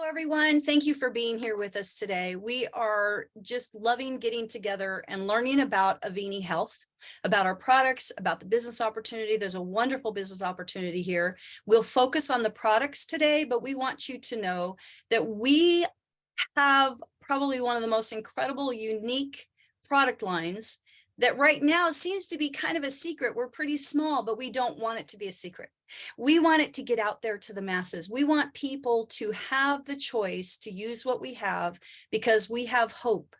everyone. Thank you for being here with us today. We are just loving getting together and learning about Avini Health, about our products, about the business opportunity. There's a wonderful business opportunity here. We'll focus on the products today, but we want you to know that we have probably one of the most incredible, unique product lines that right now seems to be kind of a secret. We're pretty small, but we don't want it to be a secret. We want it to get out there to the masses. We want people to have the choice to use what we have because we have hope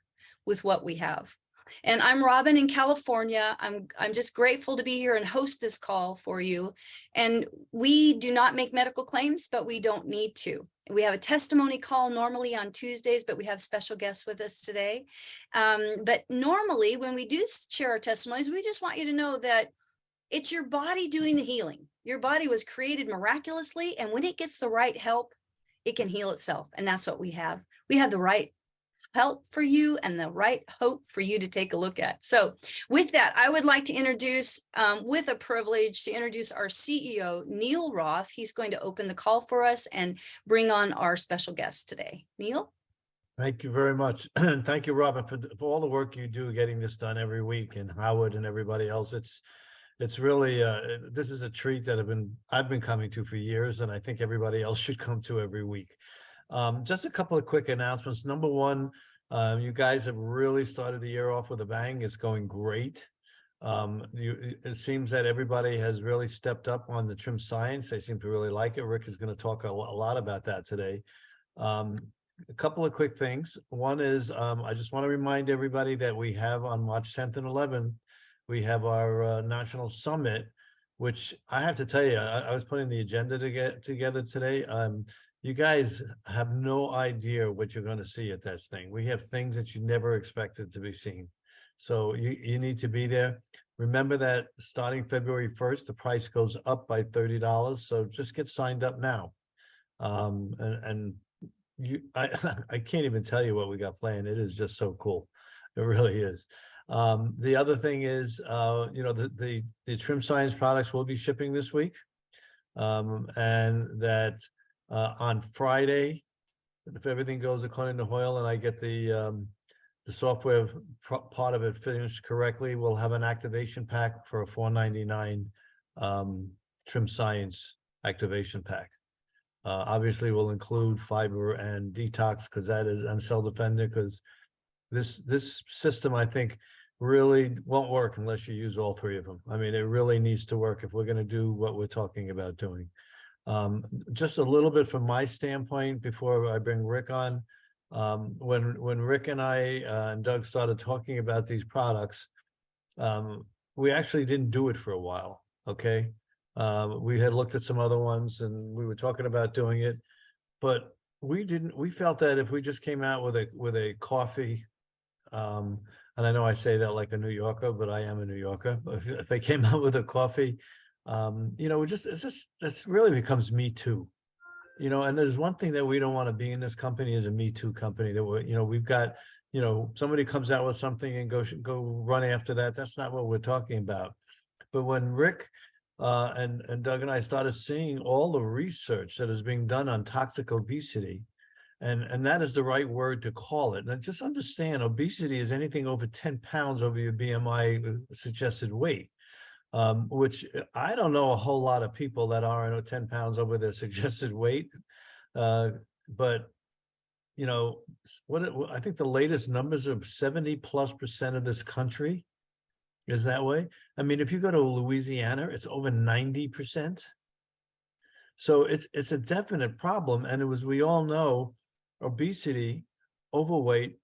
with what we have. And I'm Robin in California. I'm just grateful to be here and host this call for you. And we do not make medical claims, but we don't need to. We have a testimony call normally on Tuesdays, but we have special guests with us today. But normally when we do share our testimonies, we just want you to know that it's your body doing the healing. Your body was created miraculously, and when it gets the right help, it can heal itself. And that's what we have. We have the right help for you and the right hope for you to take a look at. So with that, I would like to introduce, with a privilege, to introduce our CEO, Neil Roth. He's going to open the call for us and bring on our special guest today. Neil? Thank you very much. And thank you, Robin, for all the work you do getting this done every week, and Howard and everybody else. It's really, this is a treat that I've been coming to for years, and I think everybody else should come to every week. Just a couple of quick announcements. Number one, you guys have really started the year off with a bang. It's going great. It seems that everybody has really stepped up on the trim science. They seem to really like it. Rick is going to talk a lot about that today. A couple of quick things. One is, I just want to remind everybody that we have on March 10th and 11th, we have our national summit, which I have to tell you, I was putting the agenda to get together today. You guys have no idea what you're going to see at this thing. We have things that you never expected to be seen. So you need to be there. Remember that starting February 1st, the price goes up by $30. So just get signed up now. I can't even tell you what we got planned. It is just so cool. It really is. The other thing is, the trim science products will be shipping this week. And that on Friday, if everything goes according to Hoyle and I get the software part of it finished correctly, we'll have an activation pack for a $4.99 trim science activation pack. Obviously, we'll include fiber and detox because that is and cell dependent, because this system, I think, really won't work unless you use all three of them. I mean, it really needs to work if we're going to do what we're talking about doing. Just a little bit from my standpoint before I bring Rick on. When Rick and I and Doug started talking about these products, we actually didn't do it for a while. Okay. We had looked at some other ones and we were talking about doing it, but we felt that if we just came out with a coffee, and I know I say that like a New Yorker, but I am a New Yorker. But if they came out with a coffee, this really becomes Me Too, and there's one thing that we don't want to be in this company is a Me Too company that we've got, somebody comes out with something and go run after that. That's not what we're talking about. But when Rick and Doug and I started seeing all the research that is being done on toxic obesity, and that is the right word to call it. And just understand, obesity is anything over 10 pounds over your BMI suggested weight, which I don't know a whole lot of people that are 10 pounds over their suggested weight. But, I think the latest numbers are 70+% of this country is that way. I mean, if you go to Louisiana, it's over 90%. So it's a definite problem. And we all know, obesity, overweight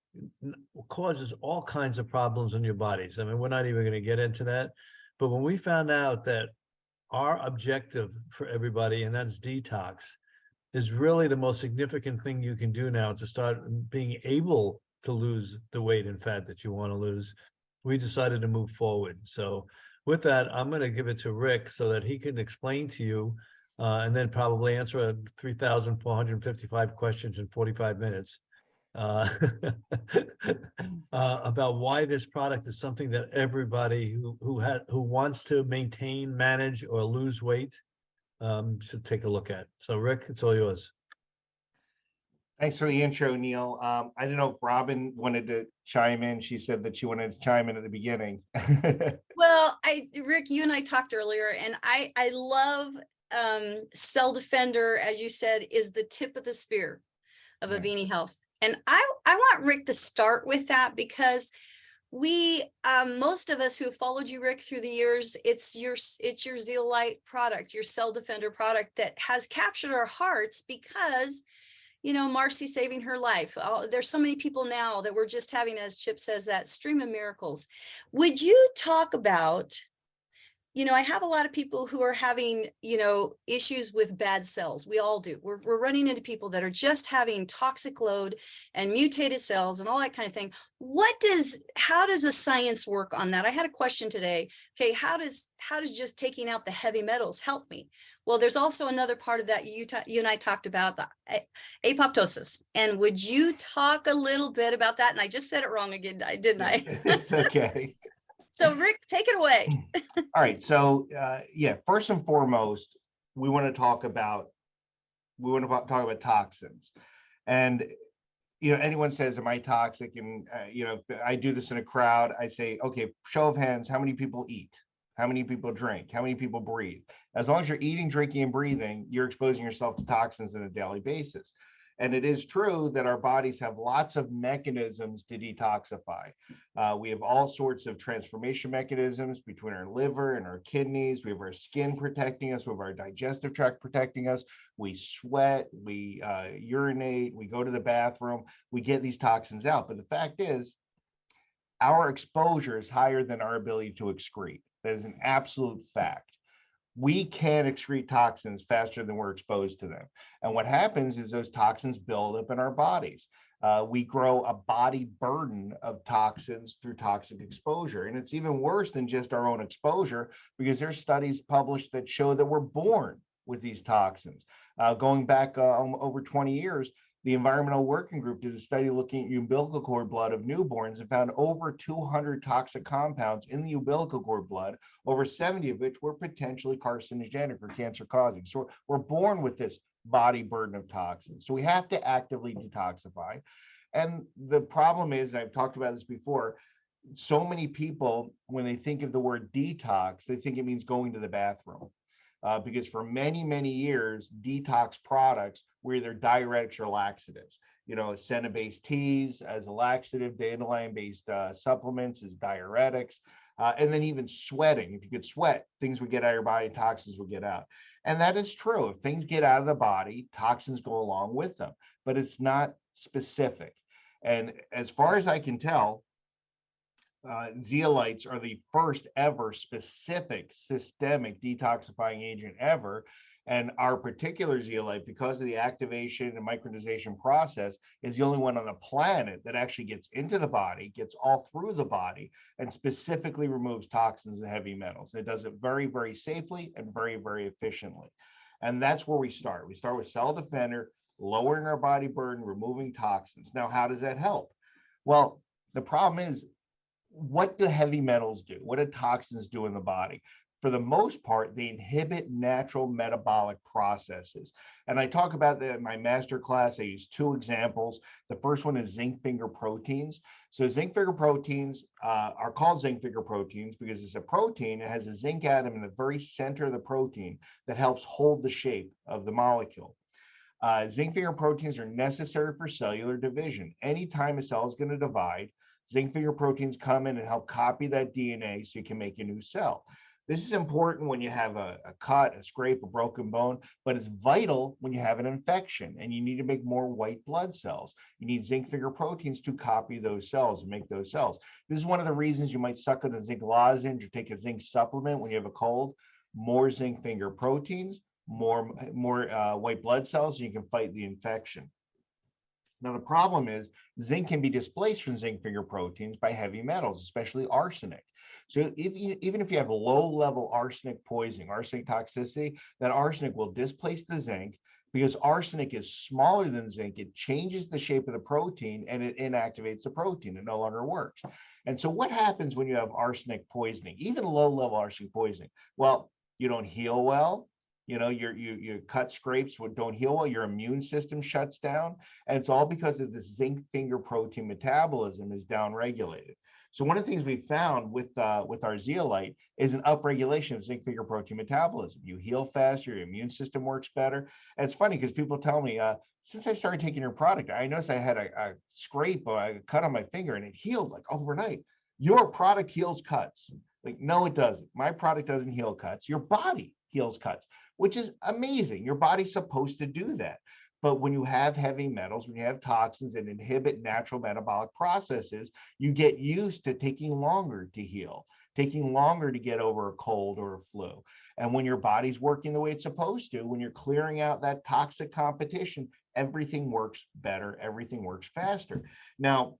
causes all kinds of problems in your bodies. I mean, we're not even going to get into that. But when we found out that our objective for everybody, and that's detox, is really the most significant thing you can do now to start being able to lose the weight and fat that you want to lose, we decided to move forward. So with that, I'm going to give it to Rick so that he can explain to you and then probably answer 3,455 questions in 45 minutes about why this product is something that everybody who wants to maintain, manage, or lose weight should take a look at. So Rick, it's all yours. Thanks for the intro, Neil. I don't know if Robin wanted to chime in. She said that she wanted to chime in at the beginning. Well, Rick, you and I talked earlier, and I love Cell Defender, as you said, is the tip of the spear of Yeah. Avini Health. And I want Rick to start with that, because we most of us who have followed you, Rick, through the years, it's your Zeolite product, your Cell Defender product, that has captured our hearts, because Marcy saving her life. There's so many people now that we're just having, as Chip says, that stream of miracles. Would you talk about, I have a lot of people who are having, issues with bad cells. We all do. We're running into people that are just having toxic load and mutated cells and all that kind of thing. How does the science work on that? I had a question today. Okay, how does just taking out the heavy metals help me? Well, there's also another part of that you and I talked about, the apoptosis. And would you talk a little bit about that? And I just said it wrong again, didn't I? It's okay. So Rick, take it away. All right. So yeah, first and foremost, we want to talk about toxins. And anyone says, am I toxic? And if I do this in a crowd, I say, okay, show of hands, how many people eat? How many people drink? How many people breathe? As long as you're eating, drinking, and breathing, you're exposing yourself to toxins on a daily basis. And it is true that our bodies have lots of mechanisms to detoxify. We have all sorts of transformation mechanisms between our liver and our kidneys. We have our skin protecting us. We have our digestive tract protecting us. We sweat, we urinate, we go to the bathroom, we get these toxins out. But the fact is, our exposure is higher than our ability to excrete. That is an absolute fact. We can excrete toxins faster than we're exposed to them. And what happens is those toxins build up in our bodies. We grow a body burden of toxins through toxic exposure. And it's even worse than just our own exposure, because there's studies published that show that we're born with these toxins. Going back over 20 years, the Environmental Working Group did a study looking at umbilical cord blood of newborns and found over 200 toxic compounds in the umbilical cord blood, over 70 of which were potentially carcinogenic or cancer causing. So we're born with this body burden of toxins. So we have to actively detoxify. And the problem is, and I've talked about this before, so many people, when they think of the word detox, they think it means going to the bathroom. Because for many, many years, detox products were either diuretics or laxatives. Senna-based teas as a laxative, dandelion-based supplements as diuretics, and then even sweating. If you could sweat, things would get out of your body, toxins would get out. And that is true. If things get out of the body, toxins go along with them, but it's not specific. And as far as I can tell, zeolites are the first ever specific systemic detoxifying agent ever. And our particular zeolite, because of the activation and micronization process, is the only one on the planet that actually gets into the body, gets all through the body, and specifically removes toxins and heavy metals. It does it very, very safely and very, very efficiently. And that's where we start. We start with Cell Defender, lowering our body burden, removing toxins. Now, how does that help? Well, the problem is, what do heavy metals do? What do toxins do in the body? For the most part, they inhibit natural metabolic processes. And I talk about that in my master class. I use two examples. The first one is zinc finger proteins. So zinc finger proteins are called zinc finger proteins because it's a protein. It has a zinc atom in the very center of the protein that helps hold the shape of the molecule. Zinc finger proteins are necessary for cellular division. Anytime a cell is going to divide, zinc finger proteins come in and help copy that DNA so you can make a new cell. This is important when you have a cut, a scrape, a broken bone, but it's vital when you have an infection and you need to make more white blood cells. You need zinc finger proteins to copy those cells and make those cells. This is one of the reasons you might suck on a zinc lozenge or take a zinc supplement when you have a cold. More zinc finger proteins, more white blood cells, so you can fight the infection. Now, the problem is zinc can be displaced from zinc finger proteins by heavy metals, especially arsenic. So even if you have low-level arsenic poisoning, arsenic toxicity, that arsenic will displace the zinc. Because arsenic is smaller than zinc, it changes the shape of the protein and it inactivates the protein. It no longer works. And so what happens when you have arsenic poisoning, even low-level arsenic poisoning? Well, you don't heal well. Your cut scrapes don't heal well, your immune system shuts down, and it's all because of the zinc finger protein metabolism is downregulated. So one of the things we found with our zeolite is an upregulation of zinc finger protein metabolism. You heal faster, your immune system works better. And it's funny because people tell me, since I started taking your product, I noticed I had a scrape or a cut on my finger and it healed like overnight. Your product heals cuts. Like, no, it doesn't. My product doesn't heal cuts. Your body heals cuts, which is amazing. Your body's supposed to do that. But when you have heavy metals, when you have toxins that inhibit natural metabolic processes, you get used to taking longer to heal, taking longer to get over a cold or a flu. And when your body's working the way it's supposed to, when you're clearing out that toxic competition, everything works better, everything works faster. Now,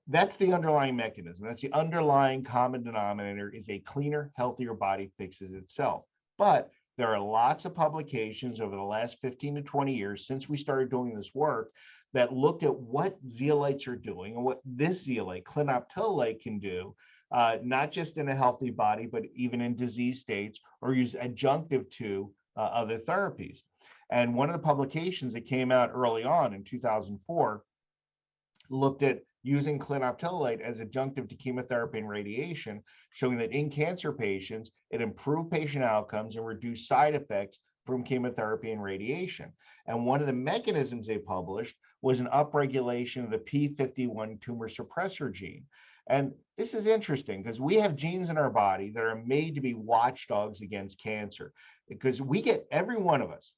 that's the underlying mechanism. That's the underlying common denominator, is a cleaner, healthier body fixes itself. But there are lots of publications over the last 15 to 20 years since we started doing this work that looked at what zeolites are doing and what this zeolite, clinoptilolite, can do, not just in a healthy body, but even in disease states, or use adjunctive to other therapies. And one of the publications that came out early on in 2004 looked at using clinoptilolite as adjunctive to chemotherapy and radiation, showing that in cancer patients, it improved patient outcomes and reduced side effects from chemotherapy and radiation. And one of the mechanisms they published was an upregulation of the p51 tumor suppressor gene. And this is interesting because we have genes in our body that are made to be watchdogs against cancer, because we get, every one of us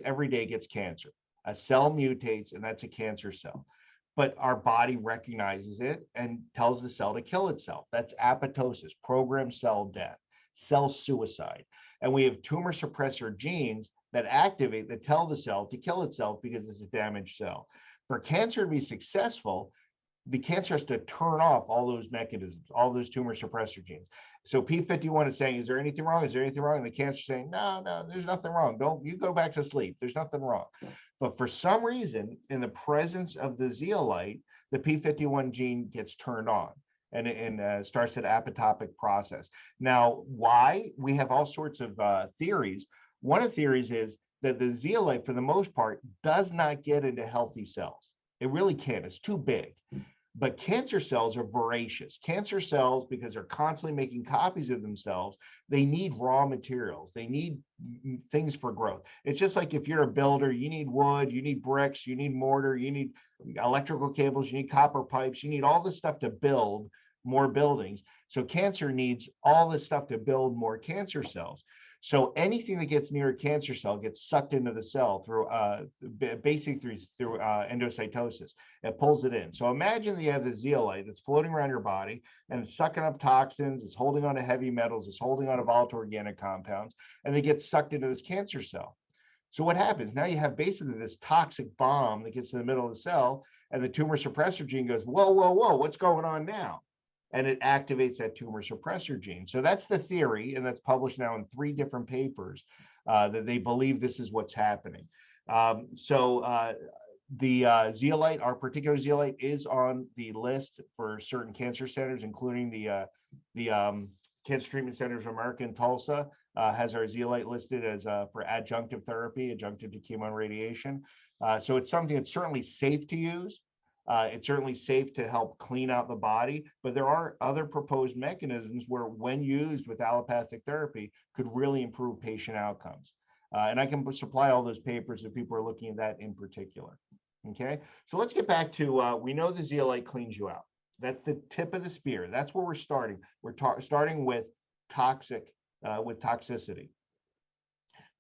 every day gets cancer. A cell mutates, and that's a cancer cell. But our body recognizes it and tells the cell to kill itself. That's apoptosis, programmed cell death, cell suicide. And we have tumor suppressor genes that activate, that tell the cell to kill itself because it's a damaged cell. For cancer to be successful, the cancer has to turn off all those mechanisms, all those tumor suppressor genes. So P51 is saying, is there anything wrong? Is there anything wrong? And the cancer is saying, no, there's nothing wrong. Don't, you go back to sleep. There's nothing wrong. But for some reason, in the presence of the zeolite, the P51 gene gets turned on and starts that apoptotic process. Now, why? We have all sorts of theories. One of the theories is that the zeolite, for the most part, does not get into healthy cells. It really can't. It's too big. But cancer cells are voracious. Cancer cells, because they're constantly making copies of themselves, they need raw materials. They need things for growth. It's just like if you're a builder, you need wood, you need bricks, you need mortar, you need electrical cables, you need copper pipes, you need all this stuff to build more buildings. So cancer needs all this stuff to build more cancer cells. So anything that gets near a cancer cell gets sucked into the cell through basically through endocytosis. It pulls it in. So imagine that you have this zeolite that's floating around your body and it's sucking up toxins, it's holding on to heavy metals, it's holding on to volatile organic compounds, and they get sucked into this cancer cell. So what happens? Now you have basically this toxic bomb that gets in the middle of the cell, and the tumor suppressor gene goes, whoa, what's going on now? And it activates that tumor suppressor gene. So that's the theory, and that's published now in 3 different papers that they believe this is what's happening. The zeolite, our particular zeolite, is on the list for certain cancer centers, including the Cancer Treatment Centers of America in Tulsa has our zeolite listed as for adjunctive therapy, adjunctive to chemo and radiation. So it's something that's certainly safe to use. It's certainly safe to help clean out the body, but there are other proposed mechanisms where, when used with allopathic therapy, could really improve patient outcomes. And I can supply all those papers if people are looking at that in particular. Okay, so let's get back to, we know the zeolite cleans you out. That's the tip of the spear. That's where we're starting. We're starting with toxicity.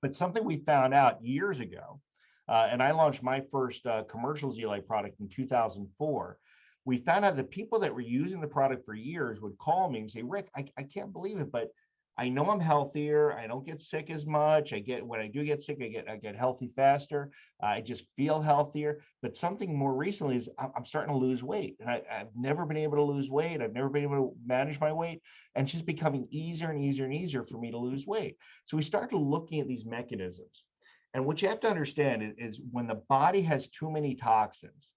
But something we found out years ago, and I launched my first commercial zeolite product in 2004. We found out that people that were using the product for years would call me and say, Rick, I can't believe it, but I know I'm healthier. I don't get sick as much. When I do get sick, I get healthy faster. I just feel healthier. But something more recently is I'm starting to lose weight. And I've never been able to lose weight. I've never been able to manage my weight. And it's just becoming easier and easier and easier for me to lose weight. So we started looking at these mechanisms. And what you have to understand is when the body has too many toxins,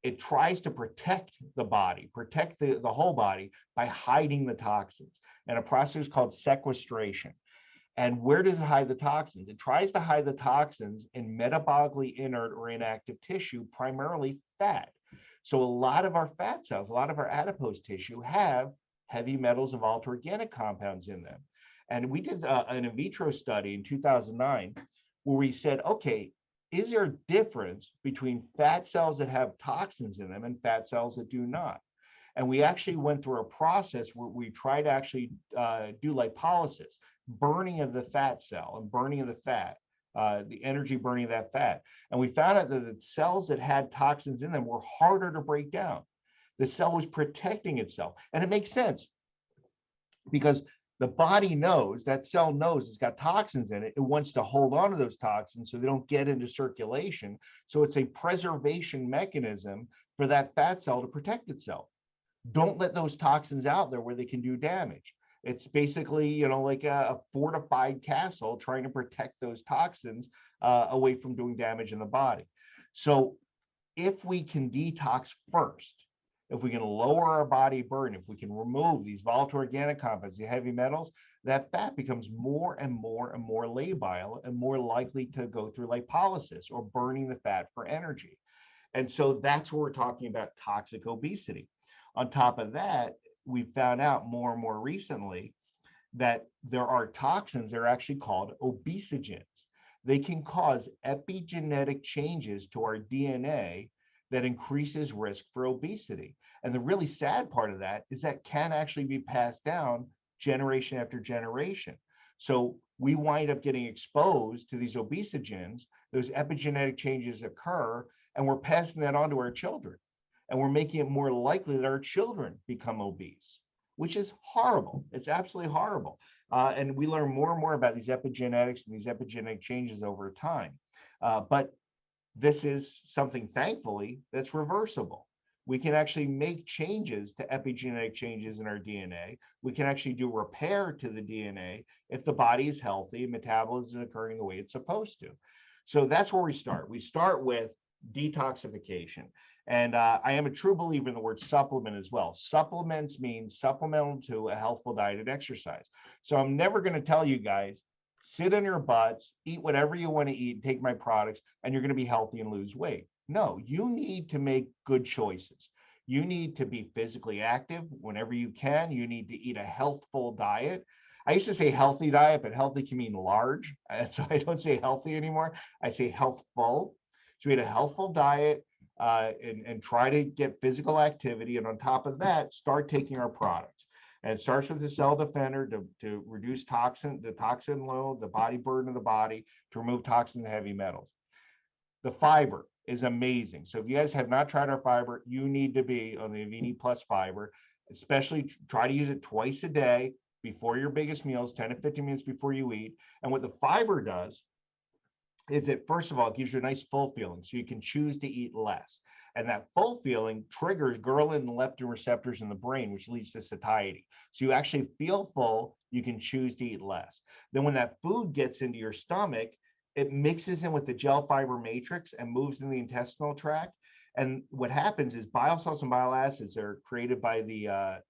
it tries to protect the body, protect the whole body by hiding the toxins, and a process called sequestration. And where does it hide the toxins? It tries to hide the toxins in metabolically inert or inactive tissue, primarily fat. So a lot of our fat cells, a lot of our adipose tissue have heavy metals and volatile organic compounds in them. And we did an in vitro study in 2009 where we said, okay, is there a difference between fat cells that have toxins in them and fat cells that do not? And we actually went through a process where we tried to actually do lipolysis, burning of the fat cell and burning of the fat, the energy burning of that fat. And we found out that the cells that had toxins in them were harder to break down. The cell was protecting itself. And it makes sense because the body knows, that cell knows it's got toxins in it. It wants to hold on to those toxins so they don't get into circulation. So it's a preservation mechanism for that fat cell to protect itself. Don't let those toxins out there where they can do damage. It's basically, you know, like a fortified castle trying to protect those toxins away from doing damage in the body. So if we can detox first, if we can lower our body burden, if we can remove these volatile organic compounds, the heavy metals, that fat becomes more and more and more labile and more likely to go through lipolysis or burning the fat for energy. And so that's what we're talking about, toxic obesity. On top of that, we found out more and more recently that there are toxins that are actually called obesogens. They can cause epigenetic changes to our DNA that increases risk for obesity. And the really sad part of that is that can actually be passed down generation after generation. So we wind up getting exposed to these obesogens, those epigenetic changes occur, and we're passing that on to our children. And we're making it more likely that our children become obese, which is horrible. It's absolutely horrible. And we learn more and more about these epigenetics and these epigenetic changes over time. But this is something, thankfully, that's reversible. We can actually make changes to epigenetic changes in our DNA. We can actually do repair to the DNA if the body is healthy and metabolism is occurring the way it's supposed to. So that's where we start. We start with detoxification. And I am a true believer in the word supplement as well. Supplements mean supplemental to a healthful diet and exercise. So I'm never going to tell you guys, sit on your butts, eat whatever you want to eat, and take my products, and you're going to be healthy and lose weight. No, you need to make good choices. You need to be physically active whenever you can. You need to eat a healthful diet. I used to say healthy diet, but healthy can mean large. So I don't say healthy anymore. I say healthful. So eat a healthful diet and try to get physical activity. And on top of that, start taking our products. And it starts with the cell defender to reduce the toxin load, the body burden of the body, to remove toxins and heavy metals. The fiber is amazing. So if you guys have not tried our fiber, you need to be on the Avini Plus fiber, especially try to use it twice a day before your biggest meals, 10 to 15 minutes before you eat. And what the fiber does is it, first of all, it gives you a nice full feeling, so you can choose to eat less. And that full feeling triggers ghrelin and leptin receptors in the brain, which leads to satiety. So you actually feel full, you can choose to eat less. Then when that food gets into your stomach, it mixes in with the gel fiber matrix and moves in the intestinal tract. And what happens is bile salts and bile acids that are created by the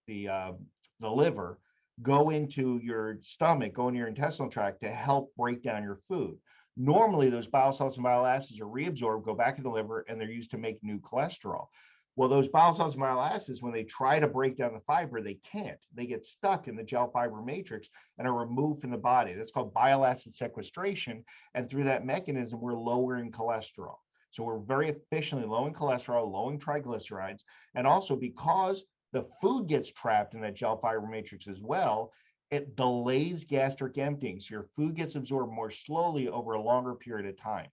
liver go into your stomach, go into your intestinal tract to help break down your food. Normally, those bile salts and bile acids are reabsorbed, go back to the liver, and they're used to make new cholesterol. Well, those bile salts and bile acids, when they try to break down the fiber, they can't. They get stuck in the gel fiber matrix and are removed from the body. That's called bile acid sequestration. And through that mechanism, we're lowering cholesterol. So we're very efficiently lowering cholesterol, lowering triglycerides. And also because the food gets trapped in that gel fiber matrix as well, it delays gastric emptying. So your food gets absorbed more slowly over a longer period of time.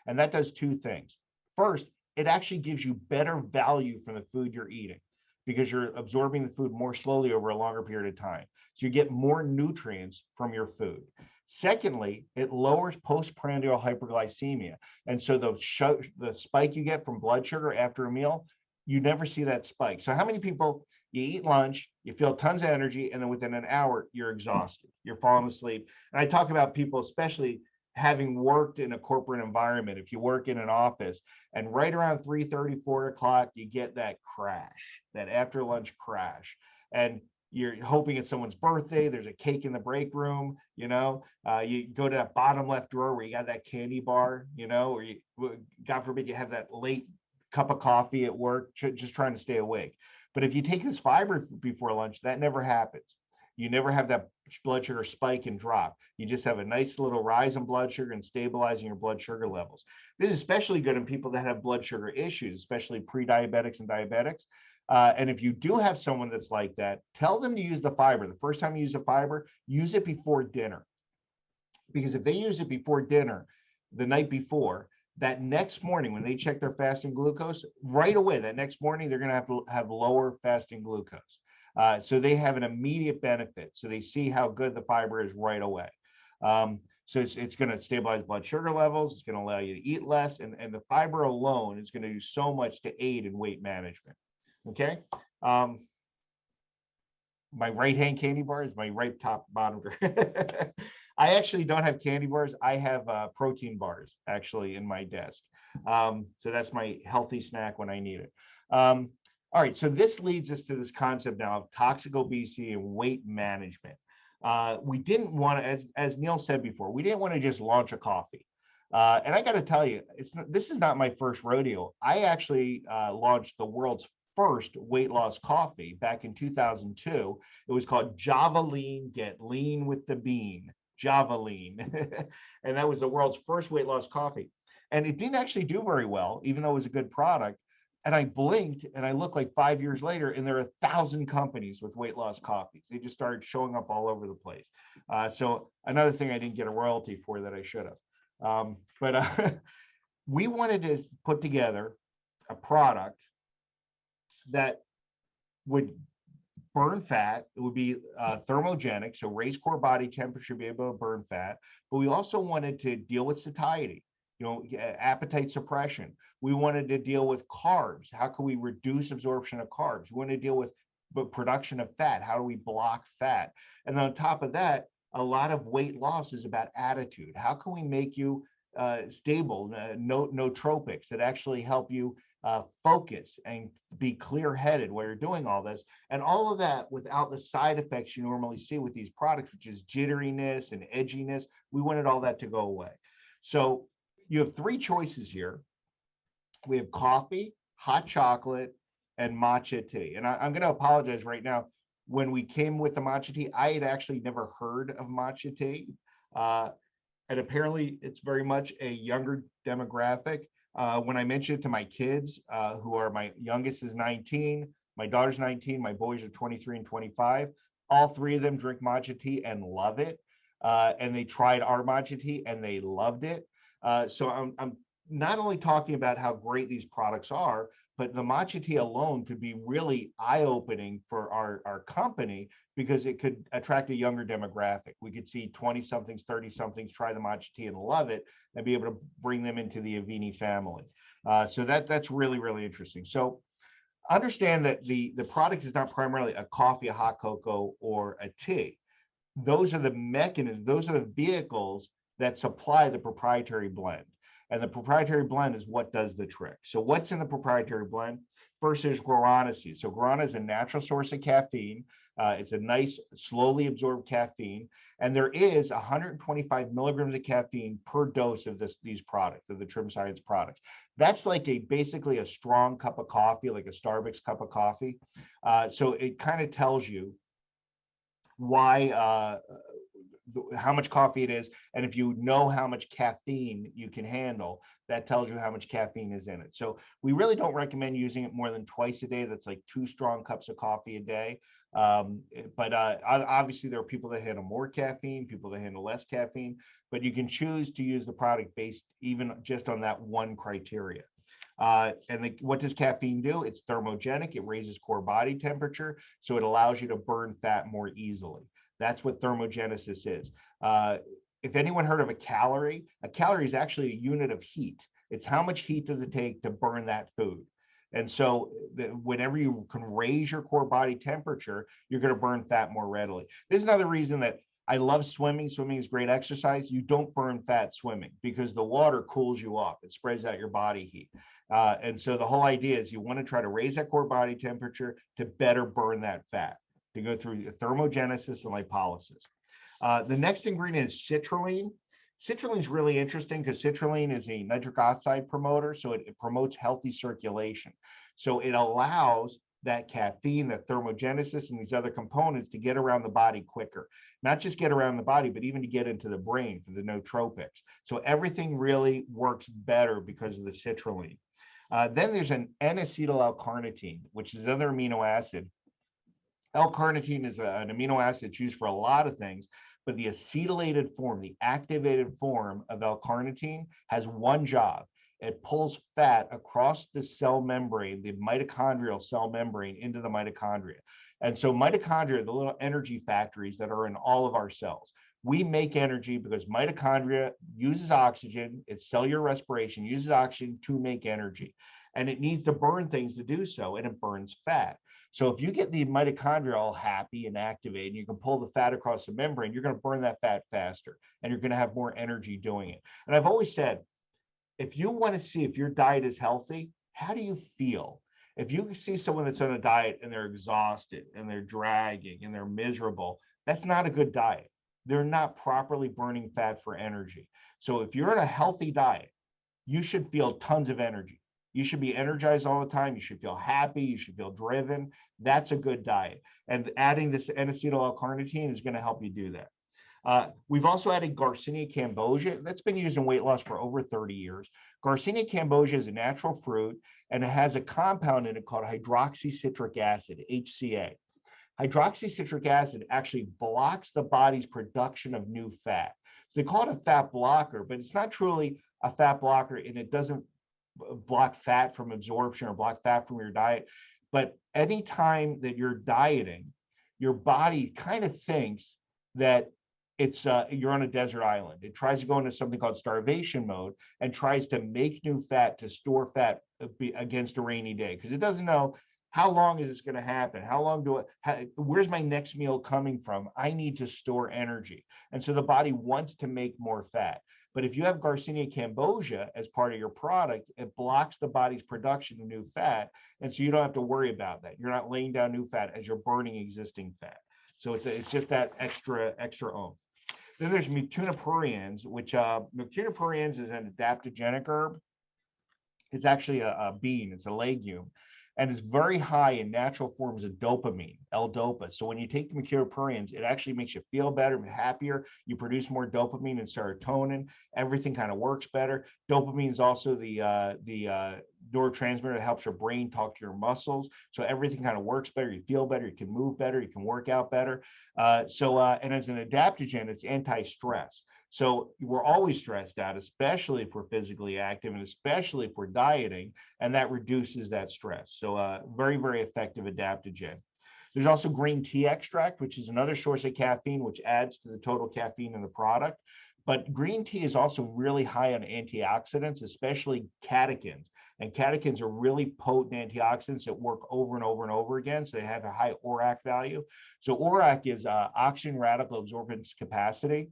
And that does two things. First, it actually gives you better value from the food you're eating because you're absorbing the food more slowly over a longer period of time. So you get more nutrients from your food. Secondly, it lowers postprandial hyperglycemia. And so the spike you get from blood sugar after a meal, you never see that spike. So how many people, you eat lunch, you feel tons of energy, and then within an hour, you're exhausted, you're falling asleep. And I talk about people, especially having worked in a corporate environment, if you work in an office, and right around 3:30, 4 o'clock, you get that crash, that after lunch crash. And you're hoping it's someone's birthday. There's a cake in the break room, you go to that bottom left drawer where you got that candy bar, or you, God forbid, you have that late cup of coffee at work, just trying to stay awake. But if you take this fiber before lunch, that never happens. You never have that blood sugar spike and drop. You just have a nice little rise in blood sugar and stabilizing your blood sugar levels. This is especially good in people that have blood sugar issues, especially pre-diabetics and diabetics. And if you do have someone that's like that, tell them to use the fiber. The first time you use the fiber, use it before dinner. Because if they use it before dinner, the night before, that next morning when they check their fasting glucose, right away, that next morning, they're going to have lower fasting glucose. So they have an immediate benefit. So they see how good the fiber is right away. So it's going to stabilize blood sugar levels. It's going to allow you to eat less. And the fiber alone is going to do so much to aid in weight management. Okay. My right-hand candy bar is my right top monitor. I actually don't have candy bars. I have protein bars actually in my desk. So that's my healthy snack when I need it. All right, so this leads us to this concept now of toxic obesity and weight management. We didn't want to, as Neil said before, we didn't want to just launch a coffee. And I got to tell you, this is not my first rodeo. I actually launched the world's first weight loss coffee back in 2002. It was called Java Lean, Get Lean with the Bean, Java Lean. And that was the world's first weight loss coffee. And it didn't actually do very well, even though it was a good product. And I blinked and I looked like 5 years later, and there are 1,000 companies with weight loss coffees. They just started showing up all over the place. So another thing I didn't get a royalty for that I should have. But we wanted to put together a product that would burn fat. It would be thermogenic, so raise core body temperature, be able to burn fat. But we also wanted to deal with satiety, appetite suppression. We wanted to deal with carbs. How can we reduce absorption of carbs? We want to deal with production of fat. How do we block fat? And then on top of that, a lot of weight loss is about attitude. How can we make you stable, nootropics that actually help you focus and be clear-headed while you're doing all this, and all of that without the side effects you normally see with these products, which is jitteriness and edginess. We wanted all that to go away. So you have three choices here. We have coffee, hot chocolate, and matcha tea. And I'm going to apologize right now. When we came with the matcha tea, I had actually never heard of matcha tea. And apparently it's very much a younger demographic. When I mentioned it to my kids, who are, my youngest is 19, my daughter's 19, my boys are 23 and 25. All three of them drink matcha tea and love it. And they tried our matcha tea and they loved it. So I'm not only talking about how great these products are, but the matcha tea alone could be really eye-opening for our company, because it could attract a younger demographic. We could see 20-somethings, 30-somethings try the matcha tea and love it, and be able to bring them into the Avini family. So that's really, really interesting. So understand that the product is not primarily a coffee, a hot cocoa, or a tea. Those are the mechanisms, those are the vehicles that supply the proprietary blend. And the proprietary blend is what does the trick. So what's in the proprietary blend? First, there's guarana seed. So guarana is a natural source of caffeine. It's a nice, slowly absorbed caffeine. And there is 125 milligrams of caffeine per dose of these products, of the Trim Science products. That's like basically a strong cup of coffee, like a Starbucks cup of coffee. So it kind of tells you why, how much coffee it is. And if you know how much caffeine you can handle, that tells you how much caffeine is in it. So we really don't recommend using it more than twice a day. That's like 2 strong cups of coffee a day. But obviously there are people that handle more caffeine, people that handle less caffeine, but you can choose to use the product based even just on that one criteria. What does caffeine do? It's thermogenic. It raises core body temperature, so it allows you to burn fat more easily. That's what thermogenesis is. If anyone heard of a calorie is actually a unit of heat. It's how much heat does it take to burn that food. And so whenever you can raise your core body temperature, you're going to burn fat more readily. This is another reason that I love swimming. Swimming is great exercise. You don't burn fat swimming because the water cools you off. It spreads out your body heat. And so the whole idea is you want to try to raise that core body temperature to better burn that fat. to go through thermogenesis and lipolysis. The next ingredient is citrulline. Citrulline is really interesting because citrulline is a nitric oxide promoter, so it promotes healthy circulation. So it allows that caffeine, that thermogenesis, and these other components to get around the body quicker. Not just get around the body, but even to get into the brain for the nootropics. So everything really works better because of the citrulline. Then there's an N-acetyl-L-carnitine, which is another amino acid. L-carnitine is an amino acid that's used for a lot of things, but the acetylated form, the activated form of L-carnitine has one job. It pulls fat across the cell membrane, the mitochondrial cell membrane, into the mitochondria. And so mitochondria are the little energy factories that are in all of our cells. We make energy because mitochondria uses oxygen, its cellular respiration uses oxygen to make energy. And it needs to burn things to do so, and it burns fat. So if you get the mitochondria all happy and activated, and you can pull the fat across the membrane, you're going to burn that fat faster, and you're going to have more energy doing it. And I've always said, if you want to see if your diet is healthy, how do you feel? If you see someone that's on a diet and they're exhausted and they're dragging and they're miserable, that's not a good diet. They're not properly burning fat for energy. So if you're on a healthy diet, you should feel tons of energy. You should be energized all the time. You should feel happy. You should feel driven. That's a good diet. And adding this N-acetyl-L-carnitine is going to help you do that. We've also added Garcinia cambogia. That's been used in weight loss for over 30 years. Garcinia cambogia is a natural fruit, and it has a compound in it called hydroxycitric acid, HCA. Hydroxycitric acid actually blocks the body's production of new fat. So they call it a fat blocker, but it's not truly a fat blocker, and it doesn't block fat from absorption or block fat from your diet. But anytime that you're dieting, your body kind of thinks that it's you're on a desert island. It tries to go into something called starvation mode and tries to make new fat to store fat against a rainy day, because it doesn't know how long is this going to happen? How long where's my next meal coming from? I need to store energy. And so the body wants to make more fat. But if you have Garcinia cambogia as part of your product, it blocks the body's production of new fat. And so you don't have to worry about that. You're not laying down new fat as you're burning existing fat. So it's just that extra oomph. Then there's mutinapurians, which mutinapurians is an adaptogenic herb. It's actually a bean, it's a legume, and it's very high in natural forms of dopamine, L-dopa. So when you take the mutinapurians, it actually makes you feel better, happier. You produce more dopamine and serotonin. Everything kind of works better. Dopamine is also the neurotransmitter that helps your brain talk to your muscles. So everything kind of works better. You feel better. You can move better. You can work out better. And as an adaptogen, it's anti-stress. So we're always stressed out, especially if we're physically active and especially if we're dieting, and that reduces that stress. So very, very effective adaptogen. There's also green tea extract, which is another source of caffeine, which adds to the total caffeine in the product. But green tea is also really high on antioxidants, especially catechins. And catechins are really potent antioxidants that work over and over and over again. So they have a high ORAC value. So ORAC is oxygen radical absorbance capacity.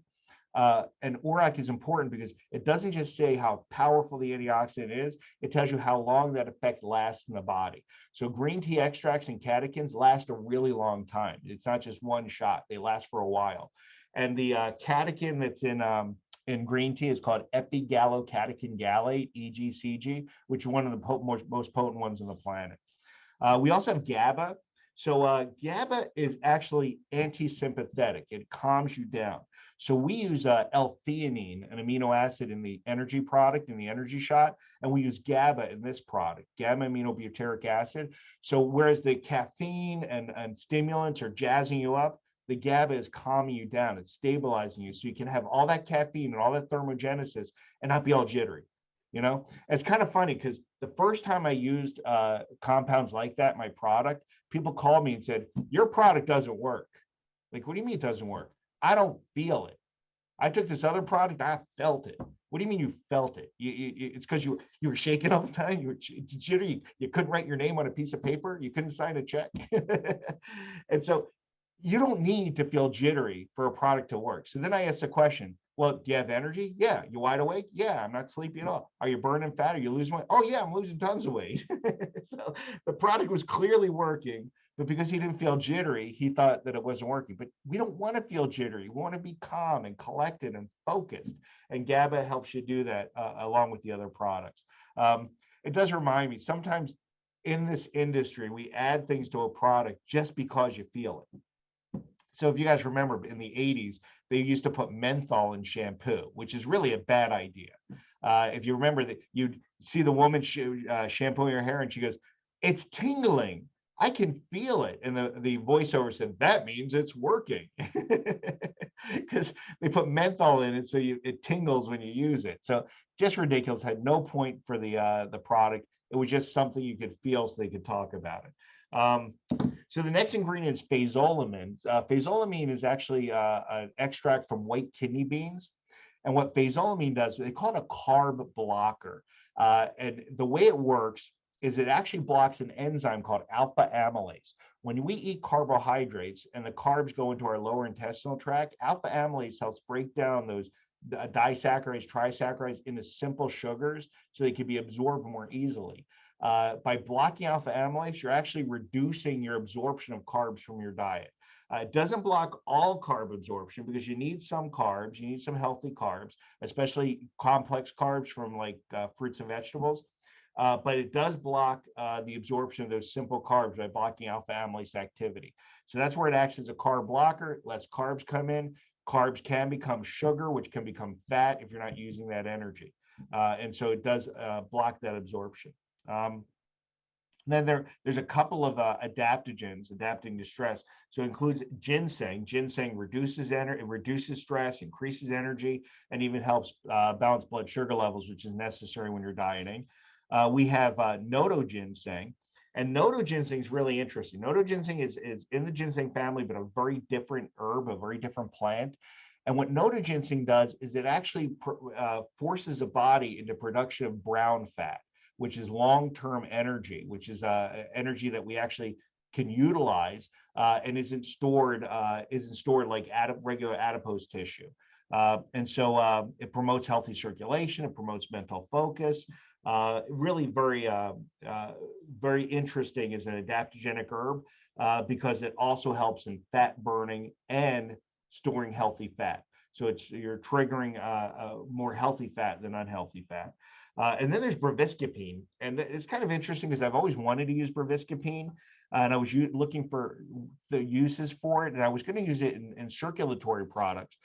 And ORAC is important because it doesn't just say how powerful the antioxidant is, it tells you how long that effect lasts in the body. So green tea extracts and catechins last a really long time. It's not just one shot, they last for a while. And the catechin that's in green tea is called epigallocatechin gallate, EGCG, which is one of the most potent ones on the planet. We also have GABA. So GABA is actually anti-sympathetic. It calms you down. So we use L-theanine, an amino acid in the energy product, in the energy shot, and we use GABA in this product, gamma-aminobutyric acid. So whereas the caffeine and stimulants are jazzing you up, the GABA is calming you down. It's stabilizing you. So you can have all that caffeine and all that thermogenesis and not be all jittery. You know, it's kind of funny because the first time I used compounds like that in my product, people called me and said, your product doesn't work. Like, what do you mean it doesn't work? I don't feel it. I took this other product, I felt it. What do you mean you felt it? It's because you were shaking all the time. You were jittery. You couldn't write your name on a piece of paper. You couldn't sign a check. And so you don't need to feel jittery for a product to work. So then I asked the question, Well, do you have energy? Yeah. You wide awake? Yeah. I'm not sleepy at all. Are you burning fat? Are you losing weight? Oh yeah, I'm losing tons of weight. So the product was clearly working, but because he didn't feel jittery, he thought that it wasn't working. But we don't want to feel jittery. We want to be calm and collected and focused. And GABA helps you do that along with the other products. It does remind me sometimes in this industry, we add things to a product just because you feel it. So if you guys remember in the 80s, they used to put menthol in shampoo, which is really a bad idea. If you remember that you'd see the woman shampooing her hair and she goes, it's tingling. I can feel it. And the voiceover said, that means it's working. Because they put menthol in it so it tingles when you use it. So just ridiculous, had no point for the product. It was just something you could feel so they could talk about it. So the next ingredient is phazolamine. Phazolamine is actually an extract from white kidney beans. And what phazolamine does, they call it a carb blocker. And the way it works is it actually blocks an enzyme called alpha amylase. When we eat carbohydrates and the carbs go into our lower intestinal tract, alpha amylase helps break down those disaccharides, trisaccharides into simple sugars so they can be absorbed more easily. By blocking alpha amylase, you're actually reducing your absorption of carbs from your diet. It doesn't block all carb absorption because you need some carbs, you need some healthy carbs, especially complex carbs from like fruits and vegetables. But it does block the absorption of those simple carbs by blocking alpha amylase activity. So that's where it acts as a carb blocker, lets carbs come in. Carbs can become sugar, which can become fat if you're not using that energy. And so it does block that absorption. Then there's a couple of adaptogens adapting to stress. So it includes ginseng. Ginseng reduces energy, it reduces stress, increases energy, and even helps balance blood sugar levels, which is necessary when you're dieting. We have nodo ginseng, and nodo ginseng is really interesting. Nodo ginseng is in the ginseng family, but a very different herb, a very different plant. And what nodo ginseng does is it actually forces a body into production of brown fat, which is long-term energy, which is energy that we actually can utilize and isn't stored like regular adipose tissue. And so it promotes healthy circulation, it promotes mental focus. Really very interesting as an adaptogenic herb because it also helps in fat burning and storing healthy fat. So you're triggering more healthy fat than unhealthy fat. And then there's brivascapine. And it's kind of interesting because I've always wanted to use brivascapine. And I was looking for the uses for it. And I was going to use it in circulatory products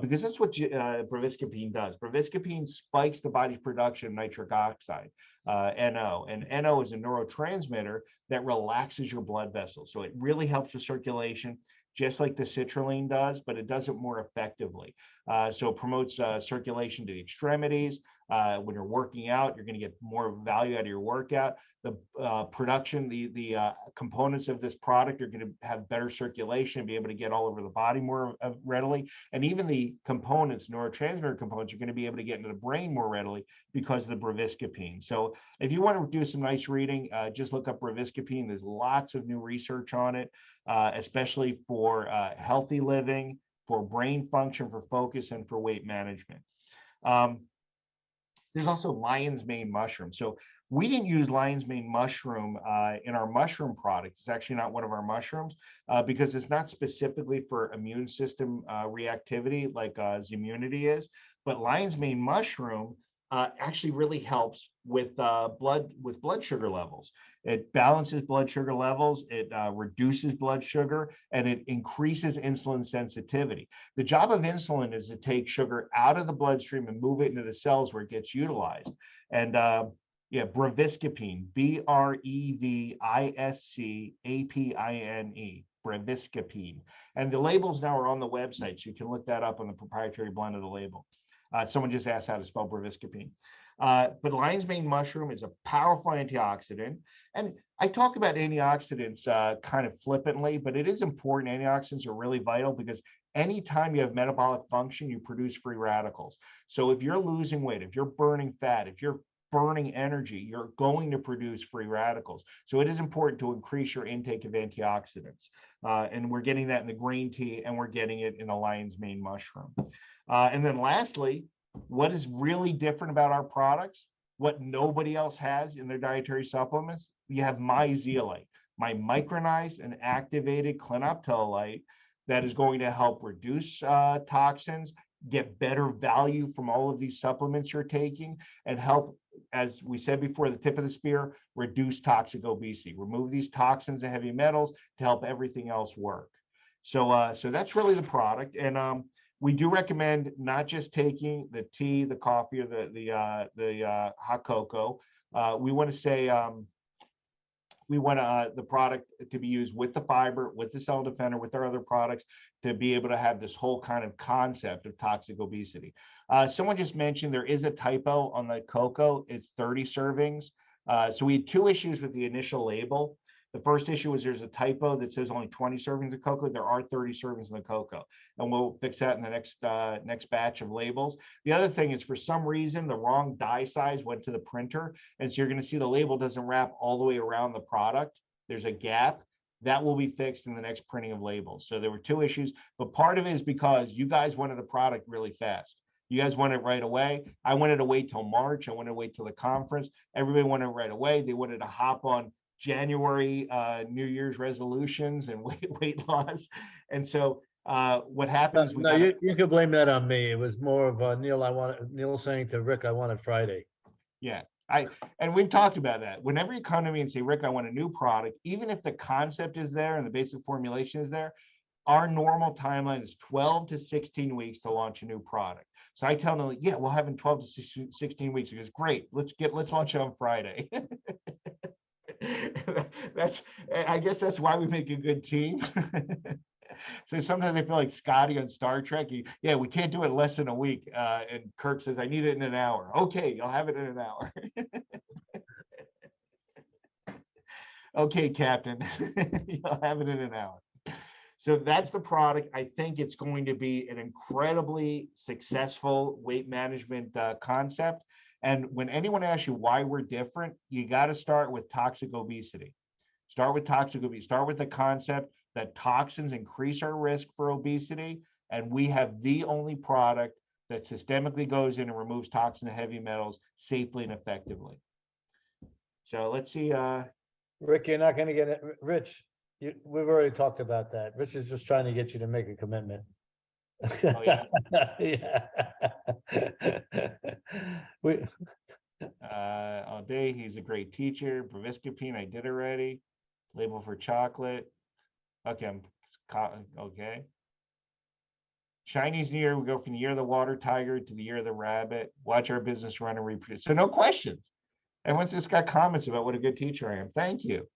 because that's what brivascapine does. Brivascapine spikes the body's production of nitric oxide, NO. And NO is a neurotransmitter that relaxes your blood vessels. So it really helps with circulation, just like the citrulline does, but it does it more effectively. So it promotes circulation to the extremities. When you're working out, you're going to get more value out of your workout. The production, the components of this product are going to have better circulation and be able to get all over the body more readily. And even the components, neurotransmitter components, are going to be able to get into the brain more readily because of the brivascapine. So if you want to do some nice reading, just look up brivascapine. There's lots of new research on it, especially for healthy living, for brain function, for focus, and for weight management. There's also lion's mane mushroom. So we didn't use lion's mane mushroom in our mushroom product. It's actually not one of our mushrooms because it's not specifically for immune system reactivity like Zimmunity is. But lion's mane mushroom actually really helps with blood sugar levels. It balances blood sugar levels, it reduces blood sugar, and it increases insulin sensitivity. The job of insulin is to take sugar out of the bloodstream and move it into the cells where it gets utilized. And brivascapine, brevscapine, brivascapine. And the labels now are on the website, so you can look that up on the proprietary blend of the label. Someone just asked how to spell brivascapine. But lion's mane mushroom is a powerful antioxidant. And I talk about antioxidants kind of flippantly, but it is important. Antioxidants are really vital because anytime you have metabolic function, you produce free radicals. So if you're losing weight, if you're burning fat, if you're burning energy, you're going to produce free radicals. So it is important to increase your intake of antioxidants. And we're getting that in the green tea, and we're getting it in the lion's mane mushroom. And then lastly, what is really different about our products, what nobody else has in their dietary supplements? You have my zeolite, my micronized and activated clinoptilolite that is going to help reduce toxins, get better value from all of these supplements you're taking, and help, as we said before, the tip of the spear, reduce toxic obesity, remove these toxins and heavy metals to help everything else work. So that's really the product. And we do recommend not just taking the tea, the coffee, or the hot cocoa. We want to say we want the product to be used with the fiber, with the cell defender, with our other products, to be able to have this whole kind of concept of toxic obesity. Someone just mentioned there is a typo on the cocoa. It's 30 servings. So we had two issues with the initial label. The first issue is there's a typo that says only 20 servings of cocoa. There are 30 servings in the cocoa, and we'll fix that in the next batch of labels. The other thing is, for some reason, the wrong die size went to the printer, and so you're going to see the label doesn't wrap all the way around the product. There's a gap. That will be fixed in the next printing of labels. So there were two issues, but part of it is because you guys wanted the product really fast. You guys want it right away. I wanted to wait till March. I wanted to wait till the conference. Everybody wanted it right away. They wanted to hop on January New Year's resolutions and weight loss. And so what happens? No, you could blame that on me. It was more of Neil saying to Rick, I want it Friday. Yeah. And we've talked about that. Whenever you come to me and say, Rick, I want a new product, even if the concept is there and the basic formulation is there, our normal timeline is 12 to 16 weeks to launch a new product. So I tell them, yeah, we'll have in 12 to 16 weeks. He goes, great, let's launch it on Friday. I guess that's why we make a good team. So sometimes I feel like Scotty on Star Trek. Yeah, we can't do it less than a week. And Kirk says, I need it in an hour. Okay, you'll have it in an hour. Okay, Captain, you'll have it in an hour. So that's the product. I think it's going to be an incredibly successful weight management concept. And when anyone asks you why we're different, you got to start with toxic obesity. Start with toxic obesity. Start with the concept that toxins increase our risk for obesity. And we have the only product that systemically goes in and removes toxins and heavy metals safely and effectively. So let's see. Rick, you're not going to get it. Rich, we've already talked about that. Rich is just trying to get you to make a commitment. Oh, yeah. Yeah. All day, he's a great teacher. Proviscopine, I did already. Label for chocolate. Okay, okay. Chinese New Year, we go from the year of the water tiger to the year of the rabbit. Watch our business run and reproduce. So no questions. Everyone's just got comments about what a good teacher I am. Thank you.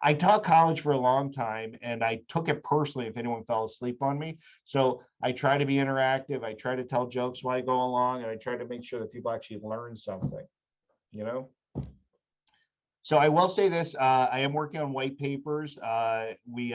I taught college for a long time, and I took it personally if anyone fell asleep on me. So I try to be interactive. I try to tell jokes while I go along, and I try to make sure that people actually learn something, you know? So I will say this, I am working on white papers. We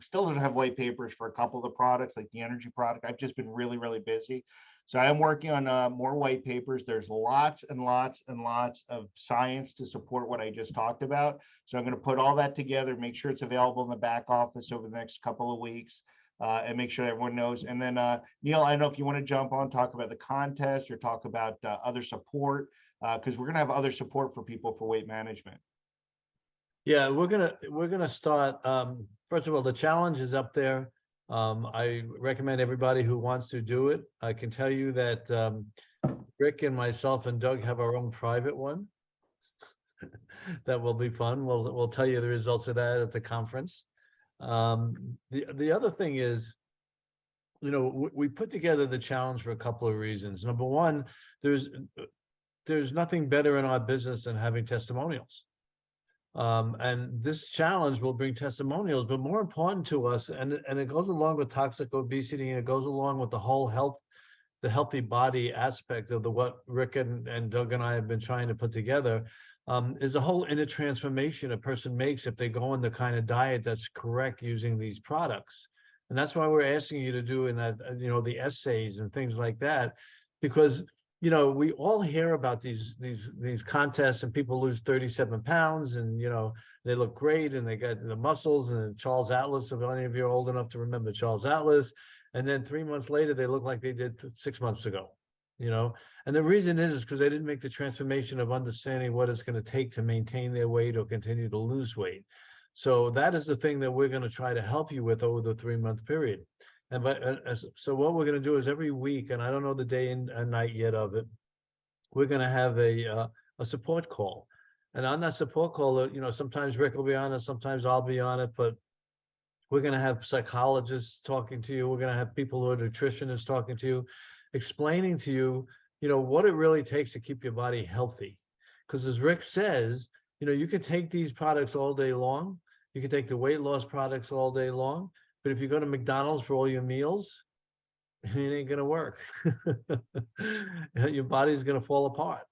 still don't have white papers for a couple of the products, like the energy product. I've just been really, really busy. So I am working on more white papers. There's lots and lots and lots of science to support what I just talked about. So I'm going to put all that together, make sure it's available in the back office over the next couple of weeks, and make sure everyone knows. And then Neil, I don't know if you want to jump on, talk about the contest or talk about other support, because we're going to have other support for people for weight management. Yeah, we're gonna start. First of all, the challenge is up there. I recommend everybody who wants to do it. I can tell you that Rick and myself and Doug have our own private one. That will be fun. We'll tell you the results of that at the conference. The other thing is, you know, we put together the challenge for a couple of reasons. Number one, there's nothing better in our business than having testimonials. And this challenge will bring testimonials, but more important to us, and it goes along with toxic obesity, and it goes along with the whole the healthy body aspect of what Rick and Doug and I have been trying to put together, is a whole inner transformation a person makes if they go on the kind of diet that's correct using these products. And that's why we're asking you to do in that, you know, the essays and things like that, because you know, we all hear about these contests and people lose 37 pounds and, you know, they look great and they got the muscles and Charles Atlas, if any of you are old enough to remember Charles Atlas. And then 3 months later, they look like they did 6 months ago, you know? And the reason is because they didn't make the transformation of understanding what it's going to take to maintain their weight or continue to lose weight. So that is the thing that we're going to try to help you with over the 3-month period. And so what we're going to do is every week, and I don't know the day and night yet of it, we're going to have a support call. And on that support call, you know, sometimes Rick will be on it, sometimes I'll be on it, but we're going to have psychologists talking to you. We're going to have people who are nutritionists talking to you, explaining to you, you know, what it really takes to keep your body healthy. Because as Rick says, you know, you can take these products all day long. You can take the weight loss products all day long. But if you go to McDonald's for all your meals, it ain't going to work. Your body's going to fall apart.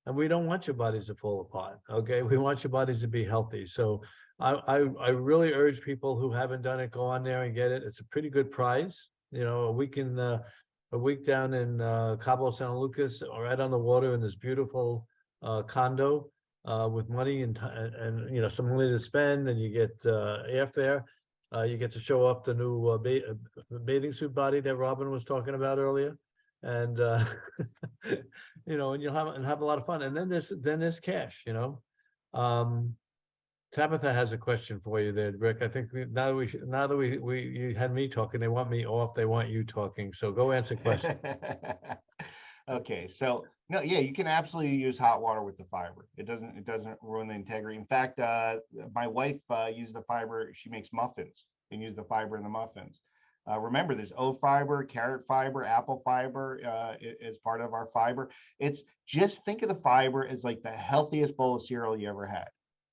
And we don't want your bodies to fall apart. Okay. We want your bodies to be healthy. So I really urge people who haven't done it, go on there and get it. It's a pretty good prize. You know, a week down in Cabo San Lucas, right on the water in this beautiful condo with money and you know, some money to spend, and you get airfare. You get to show up the new bathing suit body that Robin was talking about earlier, and you know, and you'll have a lot of fun. And then there's cash. You know, Tabitha has a question for you there, Rick. I think now that you had me talking, they want me off. They want you talking. So go answer questions. Okay, so no, yeah, you can absolutely use hot water with the fiber. It doesn't ruin the integrity. In fact, my wife uses the fiber. She makes muffins and use the fiber in the muffins. Remember, there's oat fiber, carrot fiber, apple fiber as part of our fiber. It's just think of the fiber as like the healthiest bowl of cereal you ever had.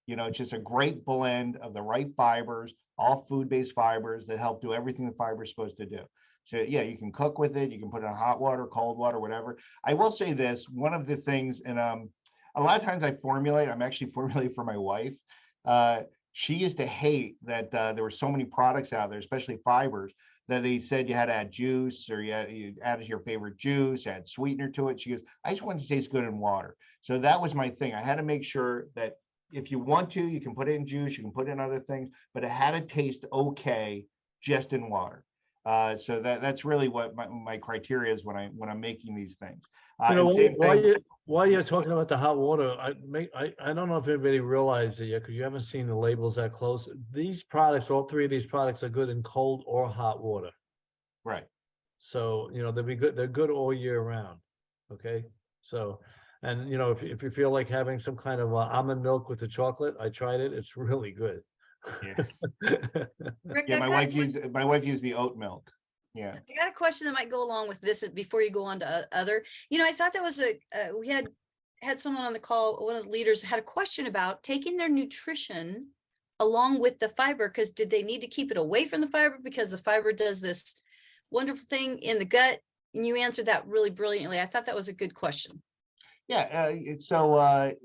You know, it's just a great blend of the right fibers, all food-based fibers that help do everything the fiber is supposed to do. So yeah, you can cook with it. You can put it in hot water, cold water, whatever. I will say this, one of the things, and a lot of times I'm actually formulating for my wife. She used to hate that there were so many products out there, especially fibers, that they said you had to add juice or you added your favorite juice, add sweetener to it. She goes, I just want it to taste good in water. So that was my thing. I had to make sure that if you want to, you can put it in juice, you can put it in other things, but it had to taste okay just in water. So that's really what my criteria is when I'm making these things. You know, And same thing. while you're talking about the hot water, I don't know if anybody realized it yet because you haven't seen the labels that close. These products, all three of these products, are good in cold or hot water. Right. So you know they'll be good. They're good all year round. Okay. So, and you know, if you feel like having some kind of almond milk with the chocolate, I tried it. It's really good. Yeah. Rick, Yeah. I've My wife used the oat milk. Yeah. I got a question that might go along with this before you go on to other. You know, I thought that was we had someone on the call. One of the leaders had a question about taking their nutrition along with the fiber, because did they need to keep it away from the fiber because the fiber does this wonderful thing in the gut? And you answered that really brilliantly. I thought that was a good question. Yeah, so I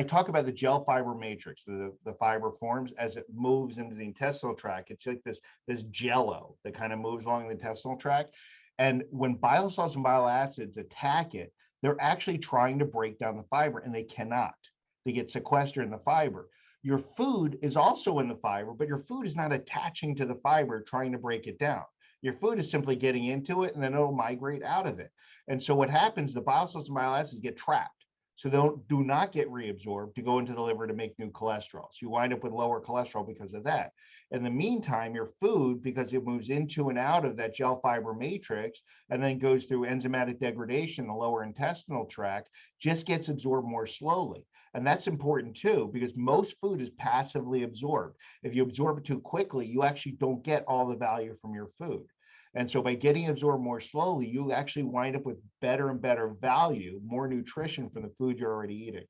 talk about the gel fiber matrix, the fiber forms as it moves into the intestinal tract. It's like this jello that kind of moves along the intestinal tract. And when bile salts and bile acids attack it, they're actually trying to break down the fiber, and they cannot. They get sequestered in the fiber. Your food is also in the fiber, but your food is not attaching to the fiber, trying to break it down. Your food is simply getting into it, and then it'll migrate out of it. And so what happens, the bile salts and bile acids get trapped. So they do not get reabsorbed to go into the liver to make new cholesterol. So you wind up with lower cholesterol because of that. In the meantime, your food, because it moves into and out of that gel fiber matrix and then goes through enzymatic degradation in the lower intestinal tract, just gets absorbed more slowly. And that's important too, because most food is passively absorbed. If you absorb it too quickly, you actually don't get all the value from your food. And so by getting absorbed more slowly, you actually wind up with better and better value, more nutrition from the food you're already eating.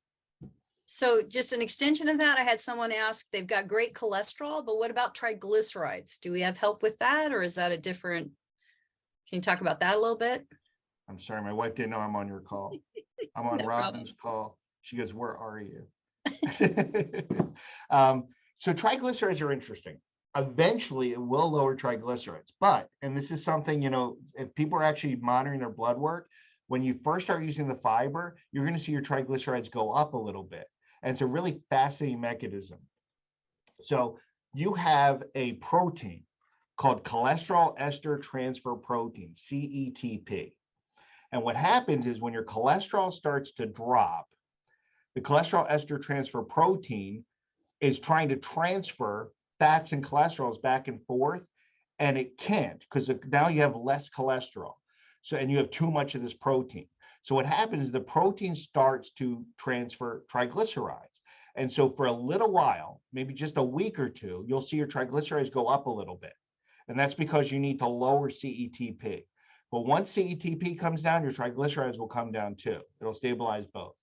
So just an extension of that, I had someone ask, they've got great cholesterol, but what about triglycerides? Do we have help with that, or is that a different? Can you talk about that a little bit? I'm sorry, my wife didn't know I'm on your call. I'm on No Robin's call. She goes, where are you? So triglycerides are interesting. Eventually, it will lower triglycerides. But, and this is something, you know, if people are actually monitoring their blood work, when you first start using the fiber, you're going to see your triglycerides go up a little bit. And it's a really fascinating mechanism. So you have a protein called cholesterol ester transfer protein, CETP. And what happens is when your cholesterol starts to drop, the cholesterol ester transfer protein is trying to transfer fats and cholesterols back and forth, and it can't, because now you have less cholesterol. So, and you have too much of this protein. So what happens is the protein starts to transfer triglycerides. And so for a little while, maybe just a week or two, you'll see your triglycerides go up a little bit. And that's because you need to lower CETP. But once CETP comes down, your triglycerides will come down too. It'll stabilize both.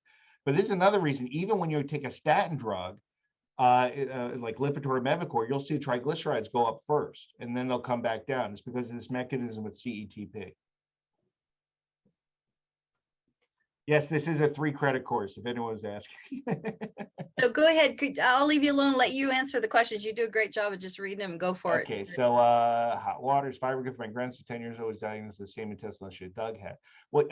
But this is another reason, even when you take a statin drug, like Lipitor or Mevacor, you'll see triglycerides go up first, and then they'll come back down. It's because of this mechanism with CETP. Yes, this is a 3-credit course, if anyone was asking. So go ahead. I'll leave you alone, let you answer the questions. You do a great job of just reading them. Go for it. Okay, so hot water is fiber good for my grandson, 10 years old, was diagnosed with the same intestinal issue Doug had. Well,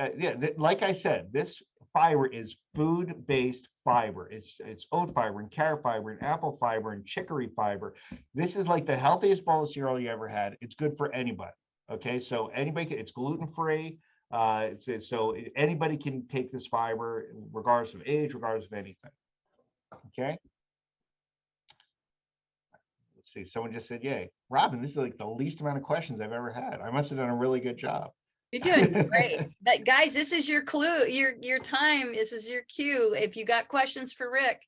like I said, this fiber is food-based fiber. It's oat fiber and carrot fiber and apple fiber and chicory fiber. This is like the healthiest bowl of cereal you ever had. It's good for anybody. Okay, so anybody, it's gluten-free. So anybody can take this fiber regardless of age, regardless of anything. Okay. Let's see. Someone just said, yay. Robin, this is like the least amount of questions I've ever had. I must have done a really good job. You're doing great. But guys, this is your clue, your time. This is your cue. If you got questions for Rick.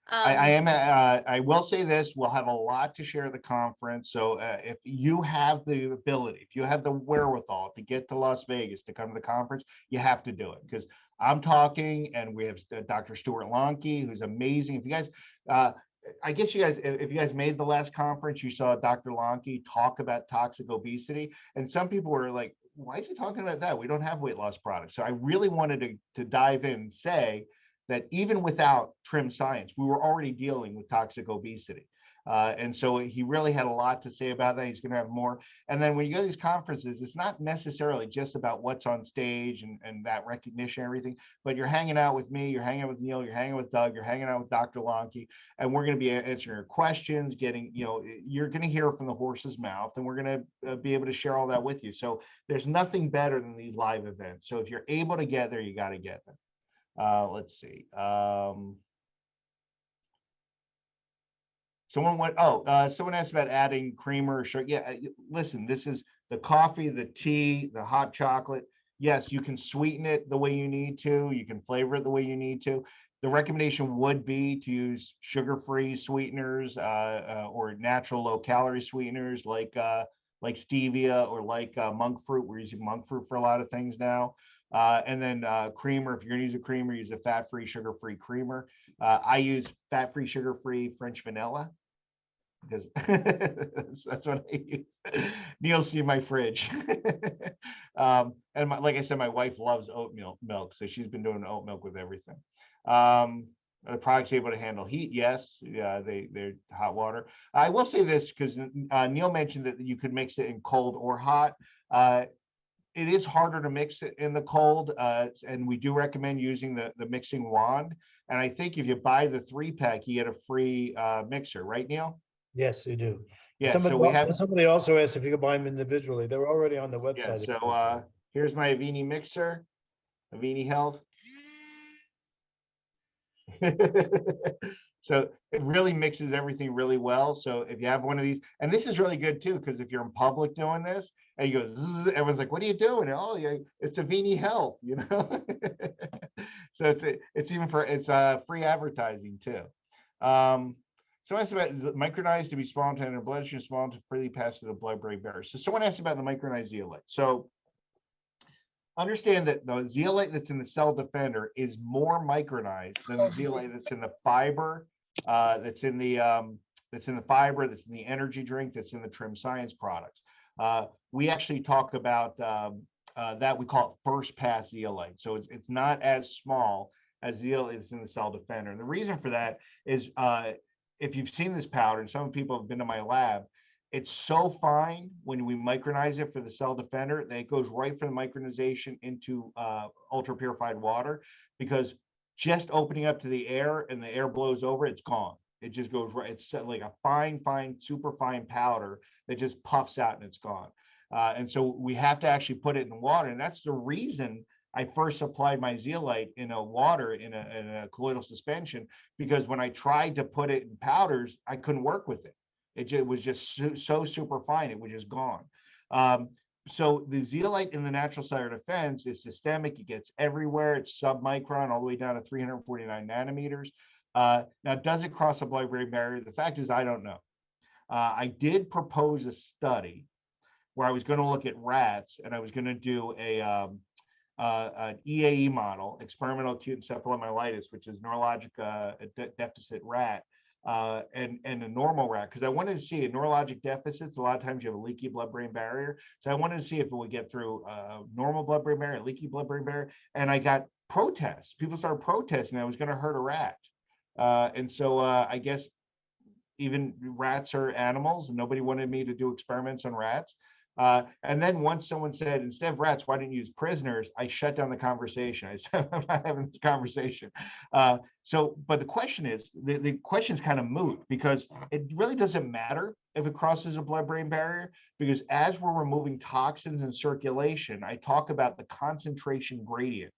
I will say this, we'll have a lot to share at the conference. So if you have the ability, if you have the wherewithal to get to Las Vegas to come to the conference, you have to do it, because I'm talking, and we have Dr. Stuart Lonke, who's amazing. If you guys, I guess you guys, if you guys made the last conference, you saw Dr. Lonke talk about toxic obesity. And some people were like, why is he talking about that? We don't have weight loss products. So I really wanted to dive in and say that even without trim science, we were already dealing with toxic obesity. And so he really had a lot to say about that. He's going to have more. And then when you go to these conferences, it's not necessarily just about what's on stage and that recognition and everything, but you're hanging out with me, you're hanging out with Neil, you're hanging out with Doug, you're hanging out with Dr. Lonke, and we're going to be answering your questions, getting, you're going to hear from the horse's mouth, and we're going to be able to share all that with you. So there's nothing better than these live events. So if you're able to get there, you got to get them. Let's see. Someone asked about adding creamer or sugar. Yeah, listen, this is the coffee, the tea, the hot chocolate. Yes, you can sweeten it the way you need to. You can flavor it the way you need to. The recommendation would be to use sugar-free sweeteners or natural low-calorie sweeteners like stevia or like monk fruit. We're using monk fruit for a lot of things now. And then creamer, if you're gonna use a creamer, use a fat-free, sugar-free creamer. I use fat-free, sugar-free French vanilla, because that's what I use. Neil's seen my fridge. And like I said, my wife loves oat milk, so she's been doing oat milk with everything. The product's able to handle heat, yes. They're hot water. I will say this, because Neil mentioned that you could mix it in cold or hot. It is harder to mix it in the cold, and we do recommend using the mixing wand. And I think if you buy the 3-pack, you get a free mixer, right, Neil? Yes, you do. Yeah. Somebody also asked if you could buy them individually. They're already on the website. Yeah. So here's my Avini mixer, Avini Health. So it really mixes everything really well. So if you have one of these, and this is really good too, because if you're in public doing this and you go, zzz, everyone's like, what are you doing? And, oh, yeah, it's Avini Health, So it's free advertising too. Someone asked about, is it micronized to be small intended in bloodstream, small to freely pass through the blood-brain barrier. So someone asked about the micronized zeolite. So understand that the zeolite that's in the cell defender is more micronized than the zeolite that's in the fiber, that's in the fiber, that's in the energy drink, that's in the Trim Science products. We actually talk about that. We call it first pass zeolite. So it's not as small as zeolite is in the cell defender. And the reason for that is if you've seen this powder, and some people have been to my lab, It's so fine when we micronize it for the cell defender that it goes right from the micronization into ultra purified water, because just opening up to the air and the air blows over, it's gone. It just goes right. It's like a fine, super fine powder that just puffs out and it's gone. And so we have to actually put it in water. And that's the reason I first applied my zeolite in a water in a colloidal suspension, because when I tried to put it in powders, I couldn't work with it. It was just so super fine. It was just gone. So the zeolite in the natural cellular defense is systemic. It gets everywhere. It's submicron all the way down to 349 nanometers. Now, does it cross the blood-brain barrier? The fact is, I don't know. I did propose a study where I was going to look at rats, and I was going to do an EAE model, experimental acute encephalomyelitis, which is neurologic deficit rat, and a normal rat, because I wanted to see in neurologic deficits, a lot of times you have a leaky blood-brain barrier. So I wanted to see if it would get through normal blood-brain barrier, leaky blood-brain barrier, and I got protests. People started protesting I was going to hurt a rat. And so I guess even rats are animals, and nobody wanted me to do experiments on rats. And then once someone said, instead of rats, why didn't you use prisoners? I shut down the conversation. I said, I'm not having this conversation. But the question is, the question is kind of moot, because it really doesn't matter if it crosses a blood-brain barrier, because as we're removing toxins in circulation, I talk about the concentration gradient.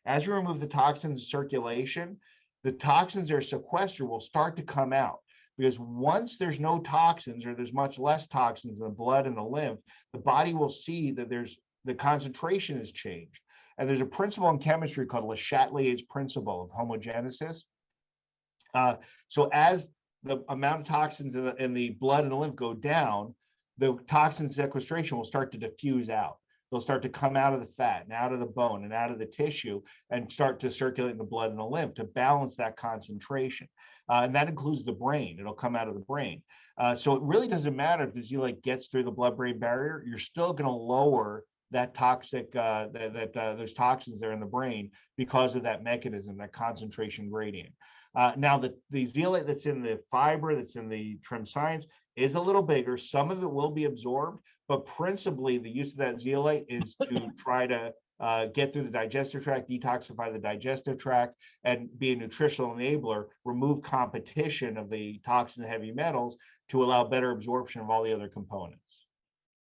As you remove the toxins in circulation, the toxins that are sequestered will start to come out. Because once there's no toxins, or there's much less toxins in the blood and the lymph, the body will see that the concentration has changed. And there's a principle in chemistry called Le Chatelier's principle of homogenesis. So as the amount of toxins in the blood and the lymph go down, the toxin sequestration will start to diffuse out. They'll start to come out of the fat and out of the bone and out of the tissue and start to circulate in the blood and the lymph to balance that concentration. And that includes the brain. It'll come out of the brain. So it really doesn't matter if the zeolite gets through the blood-brain barrier. You're still going to lower that toxic, those toxins there in the brain because of that mechanism, that concentration gradient. Now, the zeolite that's in the fiber, that's in the trim science, is a little bigger. Some of it will be absorbed, but principally the use of that zeolite is to try to get through the digestive tract, detoxify the digestive tract, and be a nutritional enabler, remove competition of the toxin and heavy metals to allow better absorption of all the other components.